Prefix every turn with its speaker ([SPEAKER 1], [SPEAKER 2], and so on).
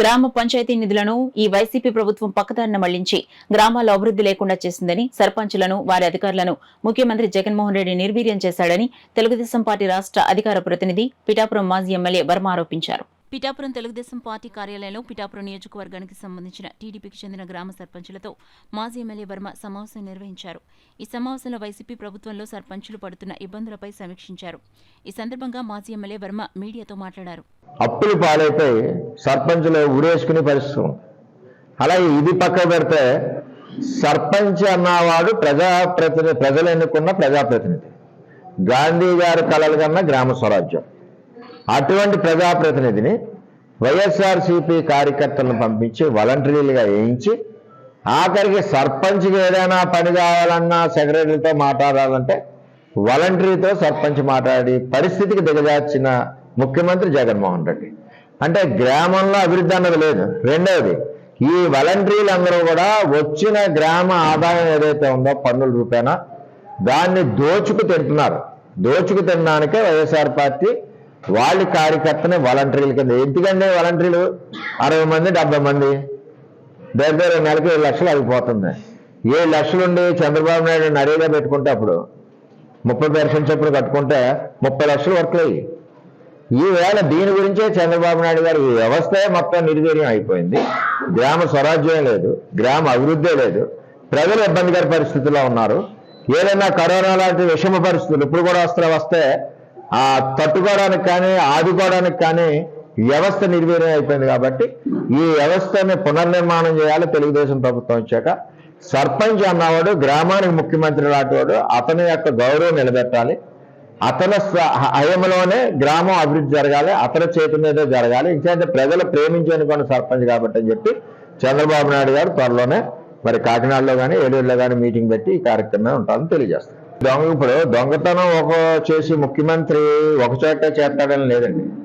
[SPEAKER 1] గ్రామ పంచాయతీ నిధులను ఈ వైసీపీ ప్రభుత్వం పక్కదారిన మళ్లించి గ్రామాల్లో అభివృద్ధి లేకుండా చేసిందని, సర్పంచులను వారి అధికారులను ముఖ్యమంత్రి జగన్మోహన్ రెడ్డి నిర్వీర్యం చేశాడని తెలుగుదేశం పార్టీ రాష్ట్ర అధికార ప్రతినిధి పిఠాపురం మాజీ ఎమ్మెల్యే వర్మ ఆరోపించారు. పిఠాపురం తెలుగుదేశం పార్టీ కార్యాలయంలో పిఠాపురం నియోజకవర్గానికి సంబంధించిన టీడీపీకి చెందిన గ్రామ సర్పంచులతో మాజీ ఎమ్మెల్యే వర్మ సమావేశం నిర్వహించారు. ఈ సమావేశంలో వైసీపీ ప్రభుత్వంలో సర్పంచులు పడుతున్న ఇబ్బందులపై సమీక్షించారు. ఈ సందర్భంగా మాజీ ఎమ్మెల్యే వర్మ మీడియాతో మాట్లాడారు.
[SPEAKER 2] అప్పులు పాలైపోయి సర్పంచులు ఉరేసుకునే పరిస్థితి. అలాగే ఇది పక్క పెడితే సర్పంచ్ అన్నవాడు ప్రజలు ఎన్నుకున్న ప్రజాప్రతినిధి. గాంధీ గారి కలలు కన్నా గ్రామ స్వరాజ్యం. అటువంటి ప్రజాప్రతినిధిని వైఎస్ఆర్సీపీ కార్యకర్తలను పంపించి వాలంటీర్లుగా వేయించి ఆఖరికి సర్పంచ్కి ఏదైనా పని కావాలన్నా సెక్రటరీతో మాట్లాడాలంటే వాలంటీర్తో సర్పంచ్ మాట్లాడి పరిస్థితికి దిగజార్చిన ముఖ్యమంత్రి జగన్మోహన్ రెడ్డి. అంటే గ్రామంలో అభివృద్ధి అన్నది లేదు. రెండవది, ఈ వాలంటీర్లందరూ కూడా వచ్చిన గ్రామ ఆదాయం ఏదైతే ఉందో పన్నుల రూపేణా దాన్ని దోచుకు తింటున్నారు. దోచుకు తినడానికే వైఎస్ఆర్ పార్టీ వాళ్ళ కార్యకర్తని వాలంటీర్ల కింద. ఎందుకంటే వాలంటీర్లు 60 మంది 70 మంది దగ్గర నెలకి 7 లక్షలు అయిపోతుంది. 7 లక్షలుండి చంద్రబాబు నాయుడు నరేగా పెట్టుకుంటే అప్పుడు 30% చొప్పున కట్టుకుంటే 30 లక్షలు వర్క్ అయ్యి ఈవేళ దీని గురించే చంద్రబాబు నాయుడు గారు ఈ వ్యవస్థే మొత్తం నిర్వీర్యం అయిపోయింది. గ్రామ స్వరాజ్యం లేదు, గ్రామ అభివృద్ధి లేదు, ప్రజలు ఇబ్బందికర పరిస్థితుల్లో ఉన్నారు. ఏదైనా కరోనా లాంటి విషమ పరిస్థితులు ఇప్పుడు కూడా వస్తే ఆ తట్టుకోవడానికి కానీ ఆదుకోవడానికి కానీ వ్యవస్థ నిర్వీర్యం అయిపోయింది. కాబట్టి ఈ వ్యవస్థని పునర్నిర్మాణం చేయాలి. తెలుగుదేశం ప్రభుత్వం వచ్చాక సర్పంచ్ అన్నవాడు గ్రామానికి ముఖ్యమంత్రి లాంటివాడు. అతని యొక్క గౌరవం నిలబెట్టాలి. అతని హయంలోనే గ్రామం అభివృద్ధి జరగాలి, అతని చేతి మీదే జరగాలి. ఇంకేంటే ప్రజలు ప్రేమించనుకున్న సర్పంచ్ కాబట్టి అని చెప్పి చంద్రబాబు నాయుడు గారు త్వరలోనే మరి కాకినాడలో కానీ ఏలూరులో కానీ మీటింగ్ పెట్టి ఈ కార్యక్రమం ఉంటుందని తెలియజేస్తారు. ఇప్పుడు దొంగతనం చేసి ముఖ్యమంత్రి ఒక చోటే చేస్తాడని లేదండి.